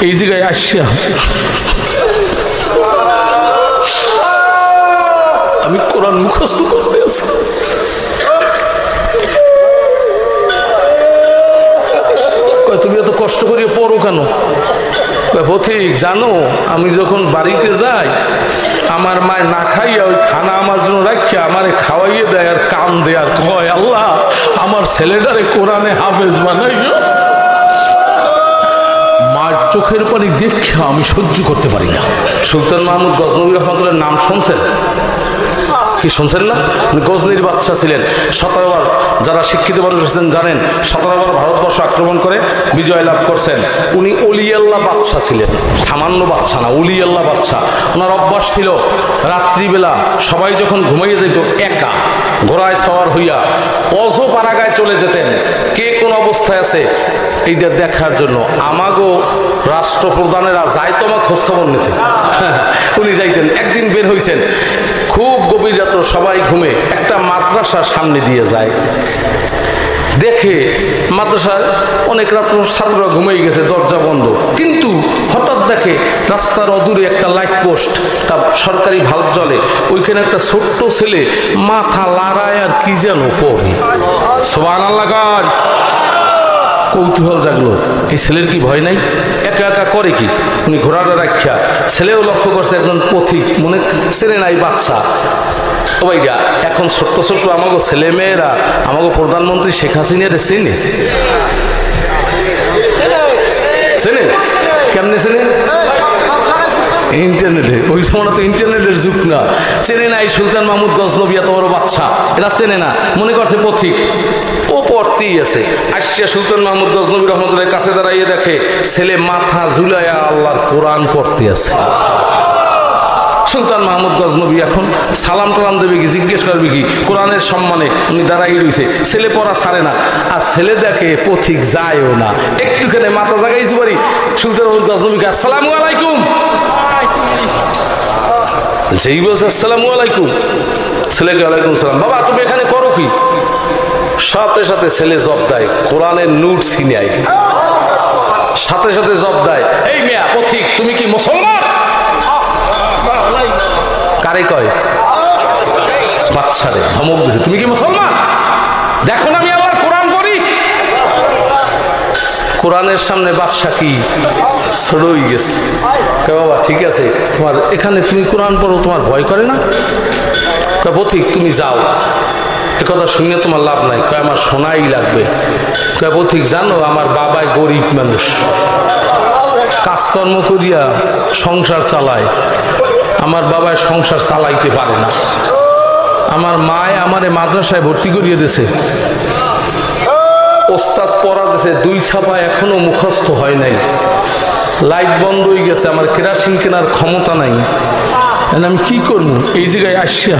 এই জায়গায় আসিয়া আমি কোরআন মুখস্থ করতে আছি। তুমি এত কষ্ট করিয়ে পড়ো কেন? পথিক জানো, আমি যখন বাড়িতে যাই আমার মায় না খাইয়া ওই খানা আমার জন্য রাখিয়া আমারে খাওয়াইয়ে দেয় আর কান দেয় আর কয়, আল্লাহ আমার ছেলেটারে কোরআনে হাফেজ বানাইও। মার চোখের পানি দেখা আমি সহ্য করতে পারি না। সুলতান মাহমুদ গজনবী রহমতুল্লাহর নাম শুনছেন কি? শুনছেন না? গজনির বাদশাহ ছিলেন। 17 বার, যারা শিক্ষিত মানুষ আছেন জানেন, 17 বার ভারতবর্ষ আক্রমণ করে বিজয় লাভ করছেন। উনি অলিয়াল্লাহ বাদশাহ ছিলেন, সামান্য বাদশাহ না, অলিয়াল্লাহ বাদশাহ। ওনার অভ্যাস ছিল রাত্রিবেলা সবাই যখন ঘুমাইয়ে যেত একা ঘোড়ায় সওয়ার হইয়া অজপাড়াগায় চলে যেতেন কে কোন অবস্থায় আছে এইটা দেখার জন্য। আমাগো রাষ্ট্রপ্রধানেরা যাইতো আমার খোঁজখবর নিতে, উনি যাইতেন। একদিন বের হইছেন, খুব গভীর রাত, সবাই ঘুমে, একটা মাদ্রাসার সামনে দিয়ে যায়। দেখে মাদ্রাসার অনেক রাত ছাত্ররা ঘুমিয়ে গেছে, দরজা বন্ধ, কিন্তু হঠাৎ দেখে রাস্তার অদূরে একটা লাইট পোস্ট, সরকারি ভাল্ব জ্বলে, ওইখানে একটা ছোট্ট ছেলে মাথা লড়ায় আর কি যেন পড়ে। সুবহানাল্লাহ। কৌতূহল জাগলো, এই ছেলের কি ভয় নাই? একা একা করে কি? উনি ঘোড়াটা রাখিয়া ছেলেও লক্ষ্য করছে একজন পথিক, মনে চেনে নাই বাচ্চা। ও ভাইয়া, এখন ছোট্ট ছোট্ট আমাকে ছেলে মেয়েরা আমাকে প্রধানমন্ত্রী শেখ হাসিনার চেনে চেনে কেমনে চেনে? ইন্টারনেটে। ওই সময় তো ইন্টারনেটের যুগ না, চেনে না। এই সুলতান মাহমুদ গজনবী এত বড় বাচ্চা, এরা চেনে না, মনে করছে পথিক, ও পড়তেই আছে। আসিয়া সুলতান মাহমুদ গজনবী রহমতুল্লাহর কাছে দাঁড়াইয়ে দেখে ছেলে মাথা ঝুলাইয়া আল্লাহর কোরআন পড়তে আছে। সুলতান মাহমুদ গজনবী এখন সালাম টালাম দেবে কি, জিজ্ঞেস করবে কি, কোরআনের সম্মানে উনি দাঁড়াই রয়েছে। ছেলে পড়া ছাড়ে না, আর ছেলে দেখে পথিক যায়ও না, একটুখানে মাথা জাগাইছি পারি। সুলতান মাহমুদ গজনবীকে আসসালামু আলাইকুম, যেই বলছে আসসালামু আলাইকুম, ছেলেকে আলাইকুম সালাম। বাবা তুমি এখানে করো কি? সাথে সাথে ছেলে জব দেয়, কোরআনের নূর ছিনায়, সাথে সাথে জব দেয়, এই মিয়া পথিক তুমি কি মুসলমান? কারে কয়? বাচ্চারে ধমক দিছে, তুমি কি মুসলমান? দেখো না আমি আবার কোরআন পড়ি। কোরআনের সামনে বাদশা কি ছোট হয়ে গেছে। বাবা ঠিক আছে, তোমার এখানে তুমি কোরআন পড়ো, তোমার ভয় করে না? পথিক তুমি যাও, একথা শুনে তোমার লাভ নাই। কয় আমার শোনাই লাগবে। কয় পথিক জানো আমার বাবাই গরিব মানুষ, কাজকর্ম করিয়া সংসার চালায়, আমার বাবায় সংসার চালাইতে পারে না। আমার মায় আমারে মাদ্রাসায় ভর্তি করিয়ে দিয়েছে, ওস্তাদ পড়া দিয়েছে, 2 ছাপা এখনো মুখস্থ হয় নাই। লাইট বন্ধ হয়ে গেছে, আমার কেরাসিন কেনার ক্ষমতা নাই, আমি কি করবো? এই জায়গায় আসিয়া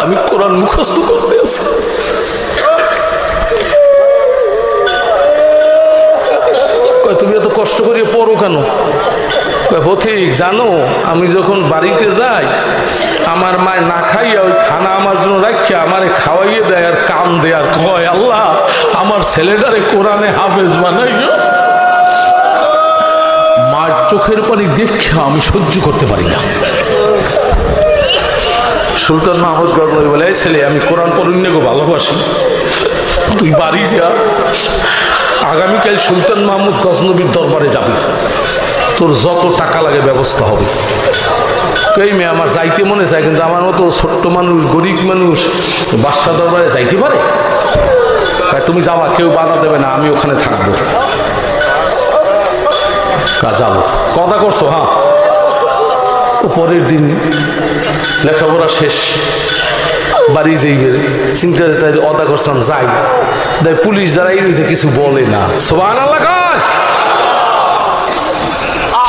আমি কোরআন মুখস্থ করতে আছি। তুমি এত কষ্ট করিয়ে পড়ো কেন? পথিক জানো, আমি যখন বাড়িতে যাই আমার মায় না খাইয়া ওই খানা আমার জন্য রাখিয়া আমারে খাওয়াইয়ে দেয় আর কান দেয় আর কয়, আল্লাহ আমার ছেলেটারে কোরআনে হাফেজ বানাইও। মার চোখের পানি দেখা আমি সহ্য করতে পারি না। সুলতান মাহমুদ গজনবী বলে, এই ছেলে আমি কোরআন পড়ুন গো ভালোবাসি, তুই বাড়ি যা, আগামীকাল সুলতান মাহমুদ গজনবীর দরবারে যাবি, তোর যত টাকা লাগে ব্যবস্থা হবে। এই মেয়ে আমার যাইতে মনে চায়, কিন্তু আমার মতো ছোট্ট মানুষ, গরিব মানুষ বাদশাহ দরবারে যাইতে পারে? তুমি যাওয়া, কেউ বাধা দেবে না, আমি ওখানে থাকবো, যাবো। কথা করছো? হ্যাঁ। পরের দিন লেখাপড়া শেষ, বাড়ি যাইবে চিন্তা অদা করছিলাম, যাই দেখ পুলিশ যারা রয়েছে কিছু বলে না। সুবহানাল্লাহ।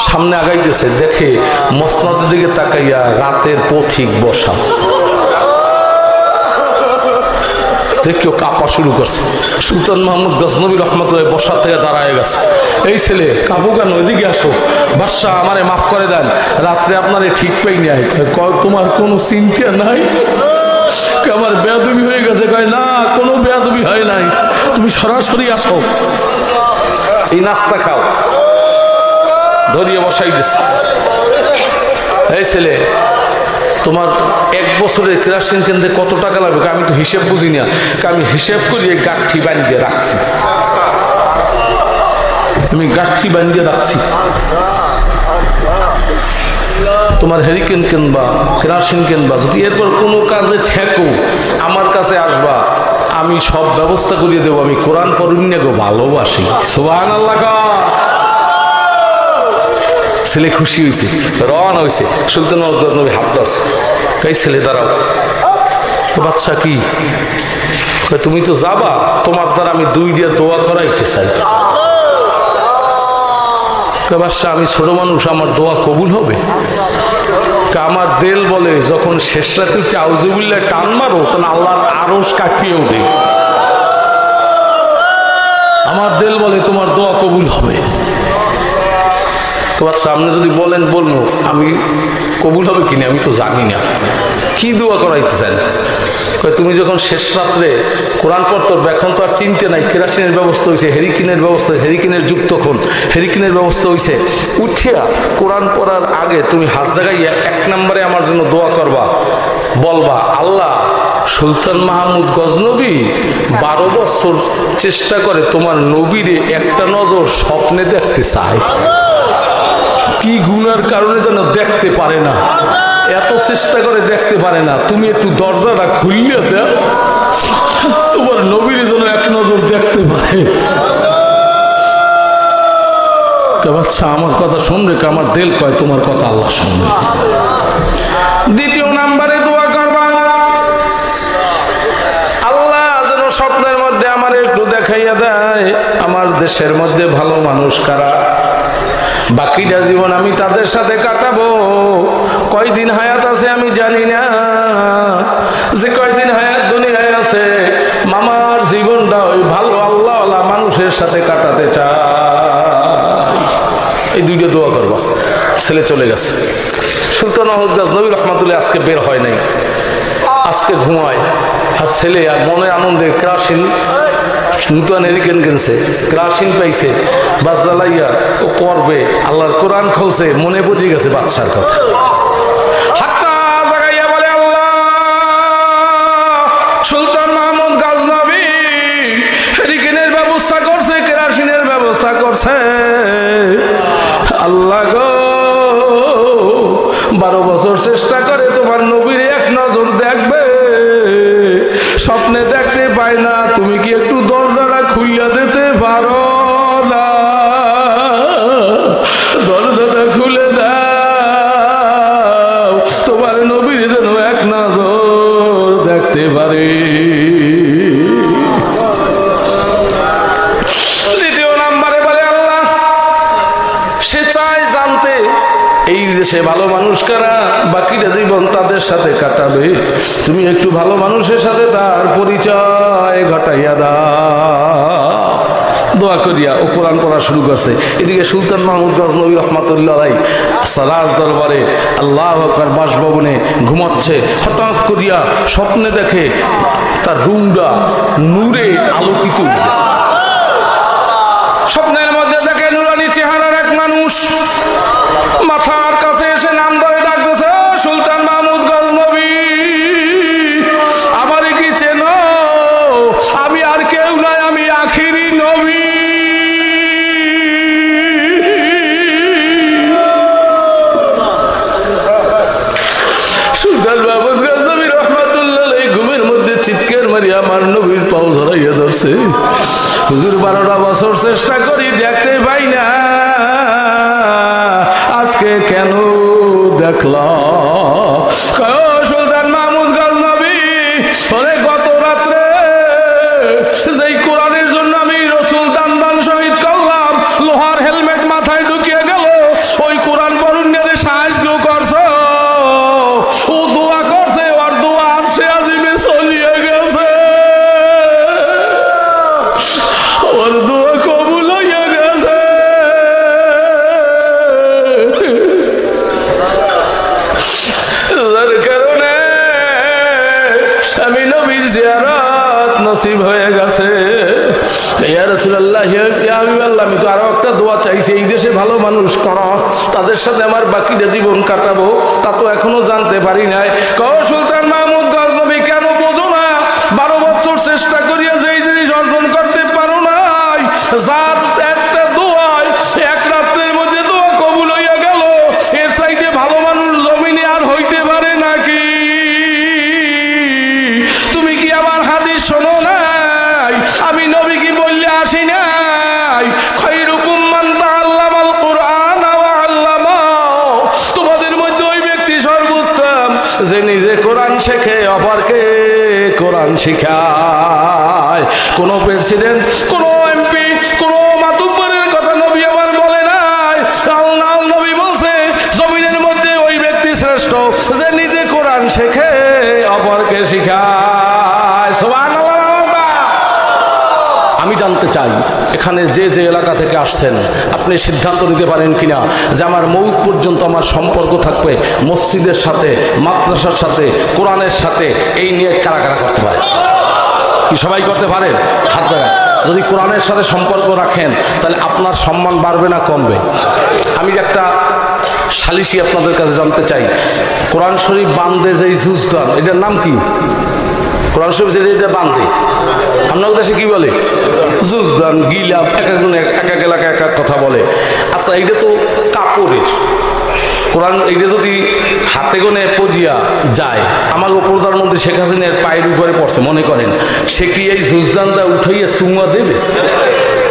সামনে আগাইতেছে, দেখে মসনদের দিকে তাকাইয়া রাতের পথিক বসা, কেউ কাঁপা শুরু করছে। সুলতান মাহমুদ গজনবী রহমতুল্লাহ বসার থেকে দাঁড়ায় গেছে, এই ছেলে কাবু কেন, এদিকে আসো, বাদশাহ আমারে মাফ করে দেন, রাত্রে আপনারে ঠিক পাই নাই। তোমার কোনো চিন্তা নাই? আমার বেয়াদবি হয়ে গেছে? কয় না, কোনো বেয়াদবি হয় নাই, তুমি সরাসরি আসো, এই নাস্তা খাও। ধরিয়ে বসাই দিচ্ছে, এই ছেলে তোমার 1 বছরের কেরাসিন কেন্দ্রে কত টাকা লাগবে? আমি তো হিসেব বুঝি না, আমি হিসেব করি এই গাঠি বানিয়ে রাখছি, আমি গাঠি বানিয়ে রাখছি। তোমার হেরিকেন কিনবা, কেরাসিন কিনবা, যদি এরপর কোনো কাজে ঠেকো আমার কাছে আসবা, আমি সব ব্যবস্থা করিয়ে দেবো। আমি কোরআন পড়ুন গো, ভালোবাসি। সুবহানাল্লাহ। ছেলে খুশি হয়েছে, রওনা হয়েছে। সুলতান মাহমুদ গজনবী হাত ধরছে, এই ছেলে দাঁড়াও। বাচ্চা কি? তুমি তো যাবা, তোমার দ্বারা আমি 2 দিয়ে দোয়া করাইতে চাই। বাচ্চা আমি ছোট মানুষ, আমার দোয়া কবুল হবে? আমার দিল বলে যখন শেষ রাতে আউযুবিল্লাহ টান মারো তখন আল্লাহর আরশ কাঁপিয়ে ওঠে। আমার দিল বলে তোমার দোয়া কবুল হবে। তোমার সামনে যদি বলেন বলবো, আমি কবুল হবে কিনা আমি তো জানি না, কি দোয়া করাইতে চান? তুমি যখন শেষ রাত্রে কোরআন পড়তো, এখন তো আর চিনতে নাই, কেরাসিনের ব্যবস্থা হয়েছে, হেরিকিনের ব্যবস্থা, হেরিকিনের যুগ তখন হেরিকিনের ব্যবস্থা হয়েছে। উঠিয়া কোরআন পড়ার আগে তুমি হাত জাগাইয়া 1 নম্বরে আমার জন্য দোয়া করবা, বলবা আল্লাহ সুলতান মাহমুদ গজনবী 12 বছর চেষ্টা করে তোমার নবীরে একটা নজর স্বপ্নে দেখতে চায়, কি গুনার কারণে যেন দেখতে পারে না, এত চেষ্টা করে দেখতে পারে না, তুমি একটু দরজাটা খুলিয়ে দাও, তোমার নবীর যেন এক নজর দেখতে পারে। বাচ্চা আমার কথা শুনবে, আমার দিল কয় তোমার কথা আল্লাহ শুনবে। 2 নম্বরে দোয়া করবা, আল্লাহ যেন স্বপ্নের মধ্যে আমার একটু দেখাইয়া দেয় আমার দেশের মধ্যে ভালো মানুষ কারা, বাকিটা জীবন আমি তাদের সাথে কাটাবো। কয়দিন হায়াত আছে আমি জানি না, যে কয়দিন হায়াত দুনিয়ায় আছে মামার জীবনটা ওই ভালো আল্লাহওয়ালা মানুষের সাথে কাটাতে চাই। এই 2টা দোয়া করবা। ছেলে চলে গেছে। সুলতান মাহমুদ গজনবী রহমাতুল্লাহ আজকে বের হয় নাই, আজকে ঘুমায়। আর ছেলে আর মনে আনন্দে কেরাসিন নূতন হেরিকেন কিনছে, কেরাসিন পাইছে, বাস জ্বালাইয়া ও পড়বে, আল্লাহর কোরআন খুলছে, মনে বুঝে গেছে বাচ্চার কথা। হাতটা জাগাইয়া বলে আল্লাহ সুলতান মাহমুদ গজনবী হেরিকেনের ব্যবস্থা করছে, কেরাসিনের ব্যবস্থা করছে, আল্লাহ গো 12 বছর চেষ্টা করে তোমার নবীর এক নজর দেখবে, স্বপ্নে দেখতে পায় না, তুমি কি একটু দরজাটা খুইলা দিতে পারো না? দরজাটা খুলে দাও, তোমার নবীর যেন এক নজর দেখতে পারে। 2 নম্বরে বলে আল্লাহ সে চায় জানতে এই দেশে ভালো মানুষ কারা, বাকিটা জীবন তাদের সাথে কাটাবে, তুমি একটু ভালো মানুষের সাথে তার পরিচয় ঘটাইয়া দাও। দোয়া করিয়া ও কোরআন পড়া শুরু করছে। এদিকে সুলতান মাহমুদ গজনবী রহমাতুল্লাহ আলাইহি রাজ দরবারে আল্লাহু আকবার বাসভবনে ঘুমাচ্ছে। হঠাৎ করিয়া স্বপ্নে দেখে তার রুমটা নূরে আলোকিত। স্বপ্নের মধ্যে দেখে নুরানি চেহারার এক মানুষ মাথার কাছে এসে নাম ধরে ডাকতেছে, সুলতান মাহমুদ গজনবী আমারে কি চেনো? আমি আর কেউ নাই, আমি আখিরি নবী। সুলতান মাহমুদ গজনবী রহমাতুল্লাহ আলাইহি ঘুমের মধ্যে চিৎকার মারি আমার নবীর পাও ধরাইয়া ধরছে, হুজুর 12টা বছর চেষ্টা করি দেখতে পাই না, আজকে কেন দেখলাম? সুলতান মাহমুদ গজনবী বলে গত রাত্রে যেই কোরআনের জন্য আমি রসুল দান শহীদ করলাম, লোহার হেলমেট মাথায় ঢুকিয়ে গেল, ওই কোরআন বরুণের সাহায্য করছো, ও দোয়া করছে, ওর দোয়া আরশে আজিমে চলিয়ে গেছে, ওর দোয়া কবুল হয়ে গেছে। যার কারণে আমি নবীর জিয়ারত নসিব হয়ে গেছে। রাসূলুল্লাহ ইয়া হাবিবাল্লাহ, আমি তো আরো একটা দোয়া চাইছি, এই দেশে ভালো মানুষ করা, তাদের সাথে আমার বাকিটা জীবন কাটাবো, তা তো এখনো জানতে পারি নাই। সুলতান মাহমুদ গজনবী, কেন বোঝো না? 12 বছর চেষ্টা করিয়া যেই জিনিস অর্জন করতে পারো নাই, যার একটা দোয়ায় এক রাত্রের মধ্যে দোয়া কবুল হইয়া গেল, এর চাইতে ভালো মানুষ জমিনে আর হইতে পারে নাকি? তুমি কি আমার হাদিস শোনো নাই? আমি নবী কি বললে আসি নাই? খায়রুকুম মান তাআল্লামাল কুরআন ওয়া আল্লামাহু, তোমাদের মধ্যে ওই ব্যক্তি সর্বোত্তম যে নিজে কোরআন শেখে, অপরকে কোরআন শিখায়। কোন প্রেসিডেন্ট, কোন এমপি, কোন মাতুব্বরের কথা নবী আবার বলে নাই। আল্লাহ নবী বলছে জমিনের মধ্যে ওই ব্যক্তি শ্রেষ্ঠ যে নিজে কোরআন শেখে, অপরকে শিখায়। সুবহানাল্লাহ। আমি জানতে চাই এখানে যে যে এলাকা থেকে আসছেন, আপনি সিদ্ধান্ত নিতে পারেন কিনা যে আমার মৌত পর্যন্ত আমার সম্পর্ক থাকবে মসজিদের সাথে, মাদ্রাসার সাথে, কোরআনের সাথে। এই নিয়ে কারা কারা করতে পারে? কি সবাই করতে পারেন? হাত জায়গায়। যদি কোরআনের সাথে সম্পর্ক রাখেন তাহলে আপনার সম্মান বাড়বে না কমবে? আমি যে একটা সালিশি আপনাদের কাছে জানতে চাই, কোরআন শরীফ বান্ধে যে জুজদান, এটার নাম কি? কোরআন শরীফ যেটা বান্ধে, আপনার দেশে কি বলে? জুজদান, গিলাপ, এক একজন এক এক এলাকায় এক এক কথা বলে। আচ্ছা, এইটা তো কাপড়ের। কোরআন এইটা যদি হাতে গোনে পড়িয়া যায়, আমার প্রধানমন্ত্রী শেখ হাসিনার পায়ের উপরে পড়ছে মনে করেন, সে কি এই জুজদানটা উঠাইয়া চুমা দেবে?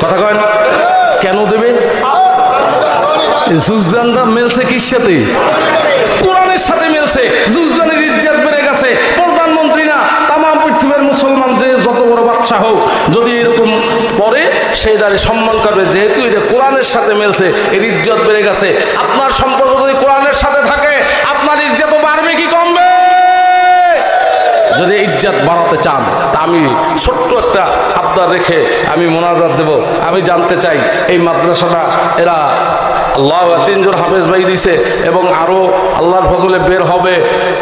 কথা কয় না? কেন দেবে? জুজদানটা মেলছে কির সাথে? কোরআনের সাথে মেলছে। জুজদানের ইজ্জত বেড়ে গেছে। প্রধানমন্ত্রী না, তামাম পৃথিবীর মুসলমান যে যত বড় বাদশা হোক, যদি এরকম পড়ে সে তার সম্মান করবে, যেহেতু এটা কোরআনের সাথে মেলছে, এর ইজ্জত বেড়ে গেছে। আপনার সম্পর্ক যদি কোরআনের সাথে থাকে, আপনার ইজ্জত বাড়বে কি কমবে? যদি ইজ্জত বাড়াতে চান, তা আমি ছোট্ট একটা আবদার রেখে আমি মোনাজাত দেব। আমি জানতে চাই এই মাদ্রাসাটা এরা আল্লাহ 3 জন হাফেজ ভাই দিছে এবং আরো আল্লাহর ফজলে বের হবে,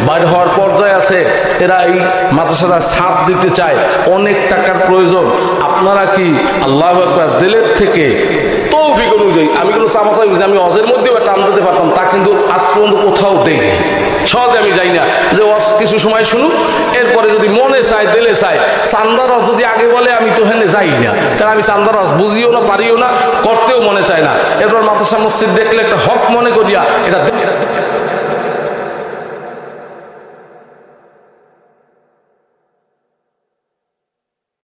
বাইর হওয়ার পর্যায়ে আছে, এরা এই মাদ্রাসাটা ছাদ দিতে চায়, অনেক টাকার প্রয়োজন। আপনারা কি আল্লাহু আকবার দিলের থেকে তৌফিক অনুযায়ী, আমি কোনো চামাচা আমি অজের মধ্যেও টান দিতে পারতাম, তা কিন্তু আজ পর্যন্ত কোথাও দেয়নি। সহজে আমি যাই না যে কিছু সময় শুনুক, এরপরে যদি মনে চায়, দিলে চায়, চান্দারস যদি আগে বলে আমি তো হেনে যাই না, কারণ আমি চান্দারস বুঝিও না, পারিও না, করতেও মনে চায় না। এরপর মাদ্রাসা মসজিদ দেখলে একটা হক মনে করিয়া এটা